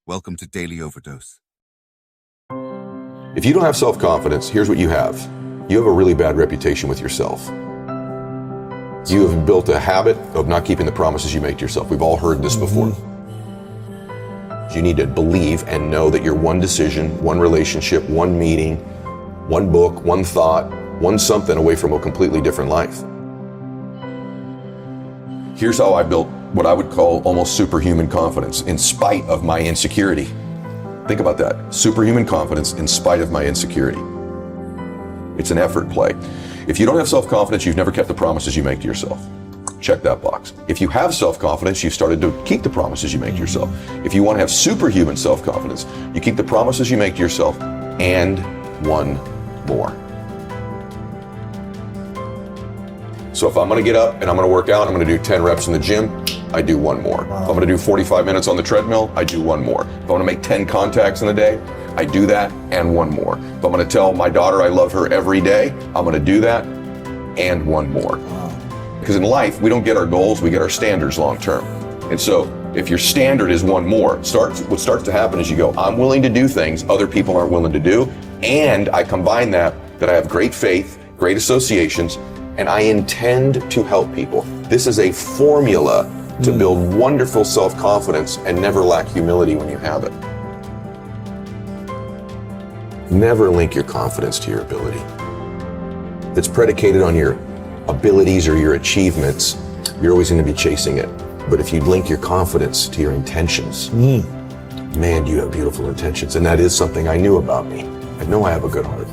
Welcome to Daily Overdose. If you don't have self-confidence, here's what you have. You have a really bad reputation with yourself. You have built a habit of not keeping the promises you make to yourself. We've all heard this before. You need to believe and know that you're one decision, one relationship, one meeting, one book, one thought, one something away from a completely different life. Here's how I built what I would call almost superhuman confidence in spite of my insecurity. Think about that. Superhuman confidence in spite of my insecurity. It's an effort play. If you don't have self-confidence, you've never kept the promises you make to yourself. Check that box. If you have self-confidence, you've started to keep the promises you make to yourself. If you want to have superhuman self-confidence, you keep the promises you make to yourself and one more. So if I'm going to get up and I'm going to work out, I'm going to do 10 reps in the gym, I do one more. Wow. If I'm going to do 45 minutes on the treadmill, I do one more. If I want to make 10 contacts in a day, I do that and one more. If I'm going to tell my daughter I love her every day, I'm going to do that and one more. Wow. Because in life, we don't get our goals, we get our standards long term. And so if your standard is one more, what starts to happen is you go, I'm willing to do things other people aren't willing to do. And I combine that I have great faith, great associations, and I intend to help people. This is a formula to build wonderful self-confidence and never lack humility when you have it. Never link your confidence to your ability. If it's predicated on your abilities or your achievements, you're always going to be chasing it. But if you link your confidence to your intentions, man, you have beautiful intentions. And that is something I knew about me. I know I have a good heart.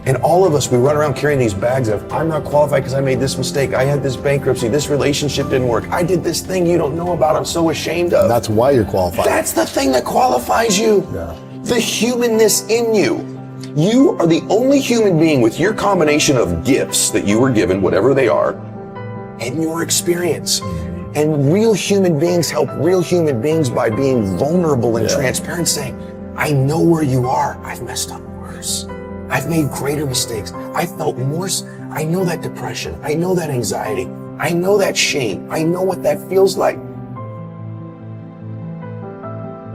And all of us, we run around carrying these bags of, I'm not qualified because I made this mistake. I had this bankruptcy. This relationship didn't work. I did this thing you don't know about. I'm so ashamed of. That's why you're qualified. That's the thing that qualifies you. Yeah. The humanness in you. You are the only human being with your combination of gifts that you were given, whatever they are, and your experience. And real human beings help real human beings by being vulnerable and transparent, saying, I know where you are. I've messed up worse. I've made greater mistakes. I felt more. I know that depression. I know that anxiety. I know that shame. I know what that feels like.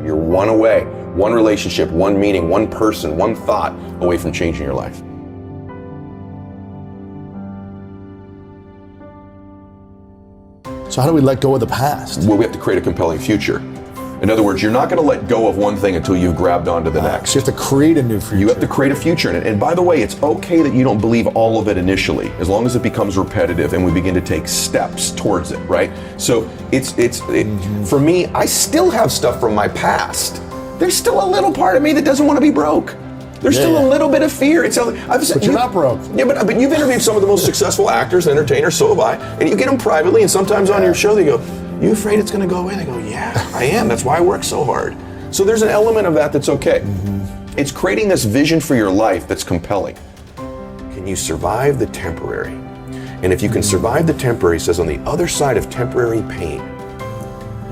You're one away, one relationship, one meeting, one person, one thought away from changing your life. So how do we let go of the past? Well, we have to create a compelling future. In other words, you're not going to let go of one thing until you've grabbed onto the next. So you have to create a new future. You have to create a future in it. And by the way, it's okay that you don't believe all of it initially, as long as it becomes repetitive and we begin to take steps towards it, right? So for me, I still have stuff from my past. There's still a little part of me that doesn't want to be broke. There's still a little bit of fear. But you're not broke. Yeah, but you've interviewed some of the most successful actors and entertainers, so have I. And you get them privately, and sometimes on your show they go, you afraid it's going to go away? They go, yeah, I am. That's why I work so hard. So there's an element of that that's okay. It's creating this vision for your life that's compelling. Can you survive the temporary? And if you can survive the temporary, it says on the other side of temporary pain,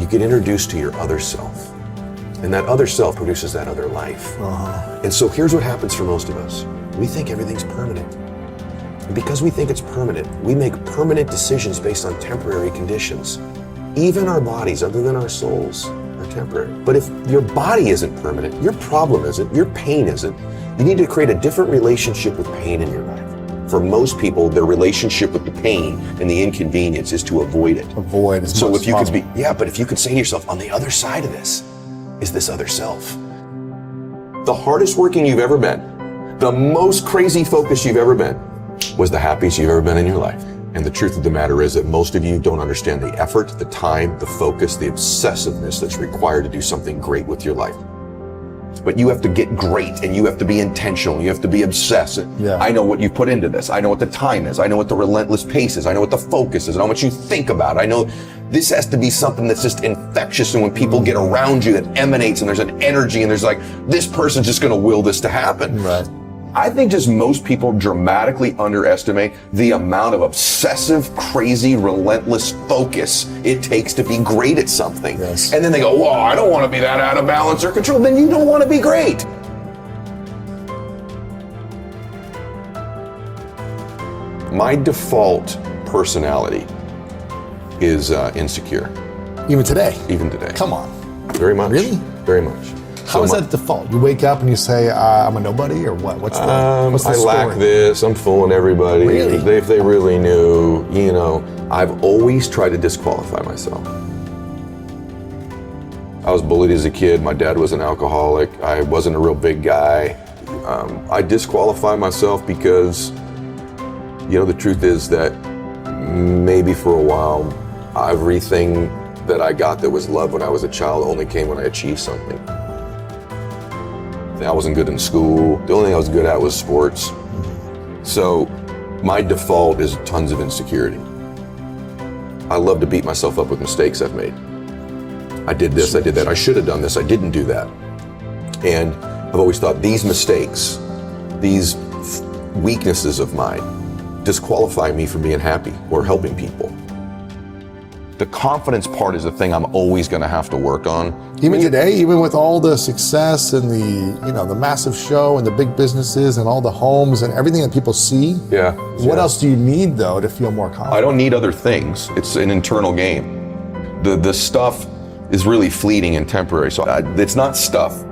you get introduced to your other self. And that other self produces that other life. And so here's what happens for most of us. We think everything's permanent. And because we think it's permanent, we make permanent decisions based on temporary conditions. Even our bodies, other than our souls, are temporary. But if your body isn't permanent, your problem isn't, your pain isn't, you need to create a different relationship with pain in your life. For most people, their relationship with the pain and the inconvenience is to avoid it. Avoid as much as possible. But if you could say to yourself, on the other side of this is this other self. The hardest working you've ever been, the most crazy focused you've ever been, was the happiest you've ever been in your life. And the truth of the matter is that most of you don't understand the effort, the time, the focus, the obsessiveness that's required to do something great with your life. But you have to get great, and you have to be intentional. You have to be obsessive. I know what you put into this. I know what the time is. I know what the relentless pace is. I know what the focus is and how much you think about it. I know this has to be something that's just infectious, and when people get around you, that emanates, and there's an energy, and there's like, this person's just going to will this to happen. Right. I think just most people dramatically underestimate the amount of obsessive, crazy, relentless focus it takes to be great at something. Yes. And then they go, whoa, I don't want to be that out of balance or control. Then you don't want to be great. My default personality is insecure. Even today? Even today. Come on. Very much. Really? Very much. How is that default? You wake up and you say, I'm a nobody, or what? What's the I story? lack this. I'm fooling everybody. Really? If they really knew, I've always tried to disqualify myself. I was bullied as a kid. My dad was an alcoholic. I wasn't a real big guy. I disqualify myself because, the truth is that maybe for a while, everything that I got that was love when I was a child only came when I achieved something. I wasn't good in school. The only thing I was good at was sports. So my default is tons of insecurity. I love to beat myself up with mistakes I've made. I did this, I did that, I should have done this, I didn't do that. And I've always thought these mistakes, these weaknesses of mine, disqualify me from being happy or helping people. The confidence part is the thing I'm always going to have to work on. Even today, even with all the success and the massive show and the big businesses and all the homes and everything that people see. Yeah. What else do you need though to feel more confident? I don't need other things. It's an internal game. The stuff is really fleeting and temporary. So it's not stuff.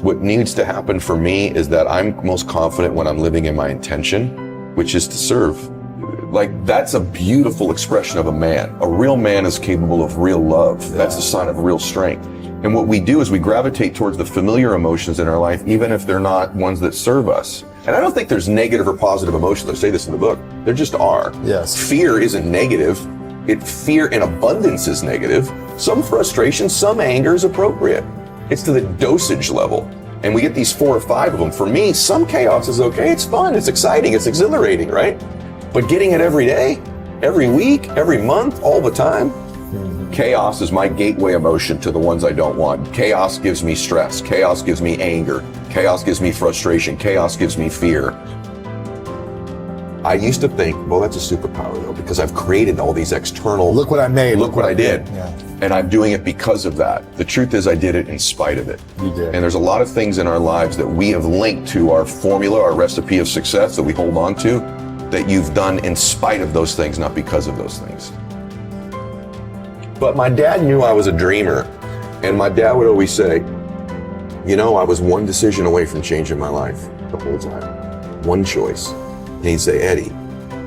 What needs to happen for me is that I'm most confident when I'm living in my intention, which is to serve. Like, that's a beautiful expression of a man. A real man is capable of real love. Yeah. That's a sign of real strength. And what we do is we gravitate towards the familiar emotions in our life, even if they're not ones that serve us. And I don't think there's negative or positive emotions. I say this in the book. There just are. Yes. Fear isn't negative. Fear in abundance is negative. Some frustration, some anger is appropriate. It's to the dosage level. And we get these 4 or 5 of them. For me, some chaos is okay. It's fun. It's exciting. It's exhilarating, right? But getting it every day, every week, every month, all the time, chaos is my gateway emotion to the ones I don't want. Chaos gives me stress. Chaos gives me anger. Chaos gives me frustration. Chaos gives me fear. I used to think, well, that's a superpower though, because I've created all these external. Look what I made. Look what I did. Yeah. And I'm doing it because of that. The truth is I did it in spite of it. You did. And there's a lot of things in our lives that we have linked to our formula, our recipe of success that we hold on to, that you've done in spite of those things, not because of those things. But my dad knew I was a dreamer. And my dad would always say, I was one decision away from changing my life the whole time. One choice. And he'd say, Eddie,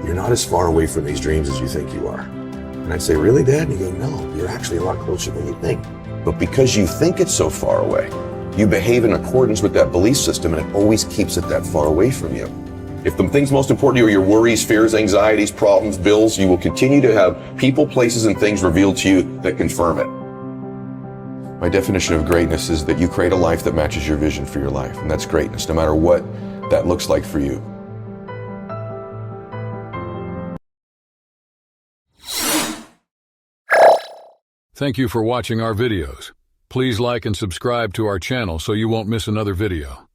you're not as far away from these dreams as you think you are. And I'd say, really, Dad? And he'd go, no, you're actually a lot closer than you think. But because you think it's so far away, you behave in accordance with that belief system, and it always keeps it that far away from you. If the things most important to you are your worries, fears, anxieties, problems, bills, you will continue to have people, places, and things revealed to you that confirm it. My definition of greatness is that you create a life that matches your vision for your life, and that's greatness, no matter what that looks like for you. Thank you for watching our videos. Please like and subscribe to our channel so you won't miss another video.